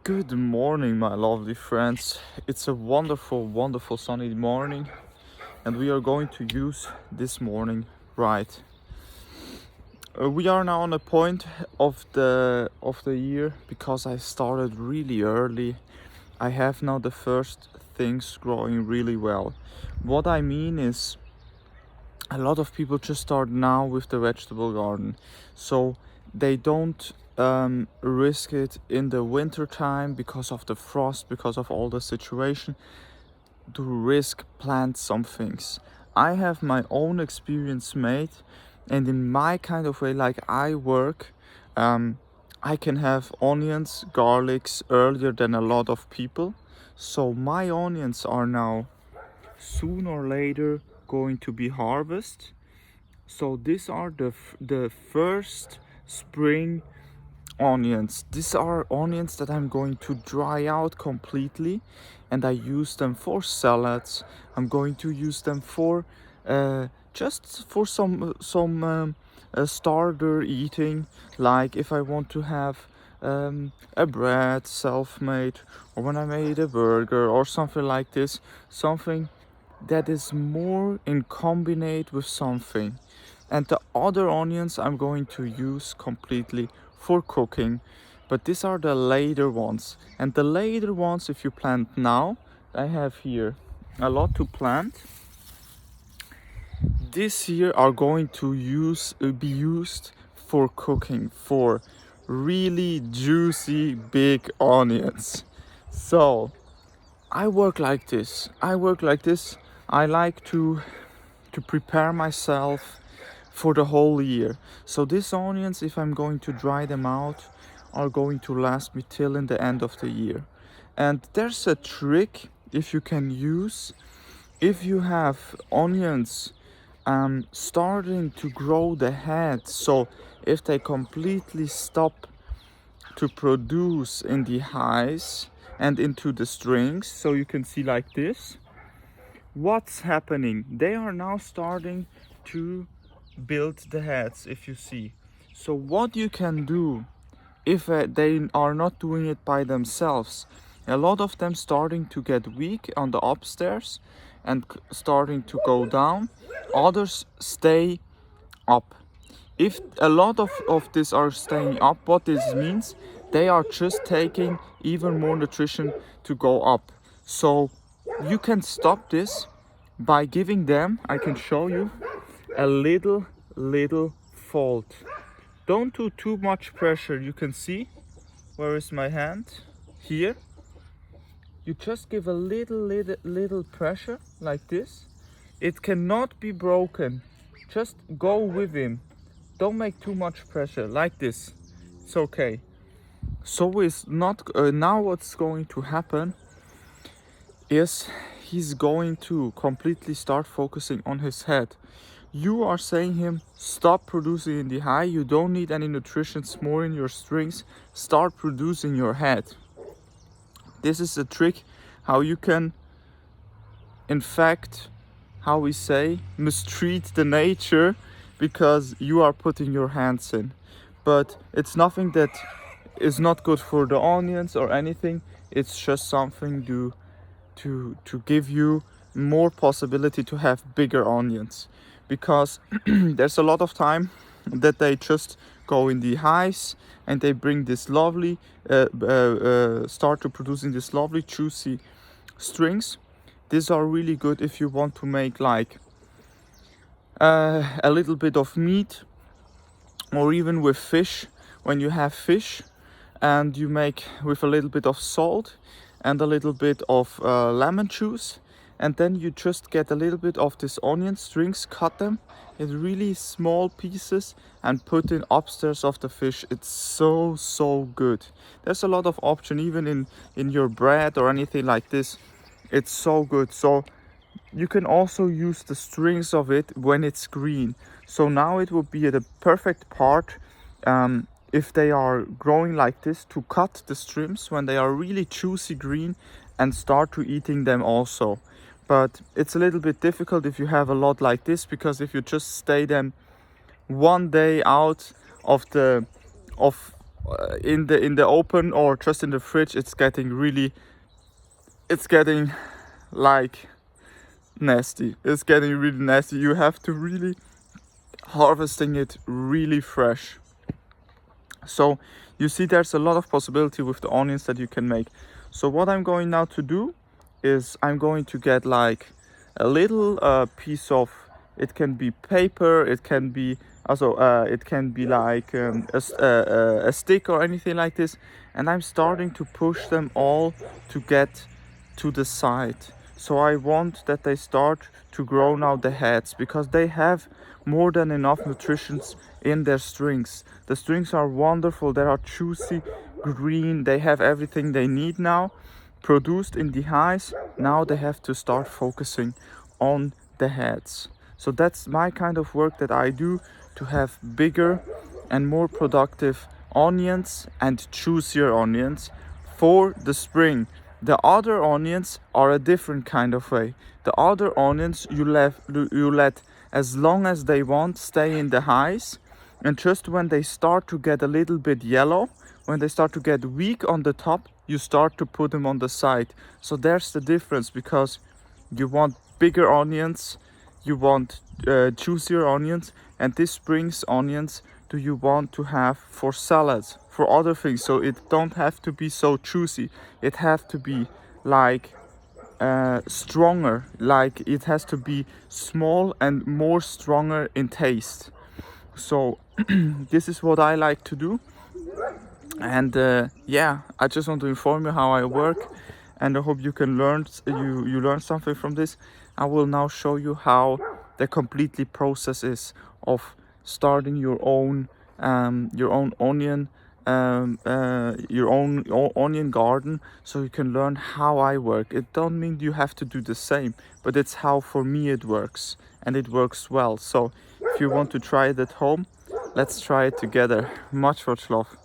Good morning, my lovely friends. It's a wonderful sunny morning, and we are going to use this morning right. We are now on a point of the year because I started really early. I have now the first things growing really well. What I mean is, a lot of people just start now with the vegetable garden, so they don't risk it in the winter time because of the frost, because of all the situation, to risk plant some things. I have my own experience made, and in my kind of way, like I work, um, I can have onions, garlics earlier than a lot of people. So my onions are now sooner or later going to be harvested. So these are the first spring onions. These are onions that I'm going to dry out completely, and I use them for salads. I'm going to use them for just for some starter eating, like if I want to have a bread self-made, or when I made a burger or something like this, something that is more in combinate with something. And the other onions I'm going to use completely for cooking, but these are the later ones. And the later ones, if you plant now, I have here a lot to plant. This year are going to be used for cooking, for really juicy big onions. So I work like this. I like to prepare myself for the whole year. So these onions, if I'm going to dry them out, are going to last me till in the end of the year. And there's a trick if you can use, if you have onions starting to grow the head. So if they completely stop to produce in the highs and into the strings, so you can see like this, what's happening? They are now starting to build the heads, if you see. So what you can do, if they are not doing it by themselves, a lot of them starting to get weak on the upstairs and starting to go down, others stay up. If a lot of these are staying up, what this means, they are just taking even more nutrition to go up. So you can stop this by giving them, I can show you, a little fold. Don't do too much pressure. You can see, where is my hand? Here. You just give a little pressure like this. It cannot be broken. Just go with him. Don't make too much pressure like this. It's okay. So it's not now what's going to happen is he's going to completely start focusing on his head. You are saying him, stop producing in the high, you don't need any nutrition more in your strings, start producing your head. This is a trick how you can, in fact, how we say, mistreat the nature, because you are putting your hands in. But it's nothing that is not good for the onions or anything. It's just something to give you more possibility to have bigger onions, because there's a lot of time that they just go in the highs and they bring this lovely start to producing this lovely juicy strings. These are really good if you want to make like a little bit of meat, or even with fish. When you have fish and you make with a little bit of salt and a little bit of lemon juice, and then you just get a little bit of this onion strings, cut them in really small pieces and put in upstairs of the fish. It's so good. There's a lot of option even in your bread or anything like this. It's so good. So you can also use the strings of it when it's green. So now it would be the perfect part, if they are growing like this, to cut the strips when they are really juicy green and start to eating them also. But it's a little bit difficult if you have a lot like this, because if you just stay them one day out of the of in the open or just in the fridge, it's getting like nasty. It's getting really nasty. You have to really harvesting it really fresh. So you see, there's a lot of possibility with the onions that you can make. So what I'm going now to do is I'm going to get like a little piece of, it can be paper, it can be also it can be like a stick or anything like this, and I'm starting to push them all to get to the side. So I want that they start to grow now the heads, because they have more than enough nutrition in their strings. The strings are wonderful, they are juicy, green, they have everything they need now produced in the highs. Now they have to start focusing on the heads. So that's my kind of work that I do, to have bigger and more productive onions and juicier onions for the spring. The other onions are a different kind of way. The other onions you let as long as they want stay in the highs, and just when they start to get a little bit yellow, when they start to get weak on the top, you start to put them on the side. So there's the difference, because you want bigger onions, you want juicier onions, and this spring's onions do you want to have for salads, for other things. So it don't have to be so juicy, it have to be like stronger, like it has to be small and more stronger in taste. So this is what I like to do. And yeah, I just want to inform you how I work, and I hope you can learn you learn something from this. I will now show you how the completely process is of starting your own onion onion garden, so you can learn how I work. It don't mean you have to do the same, but it's how for me it works, and it works well. So if you want to try it at home, let's try it together. Much love.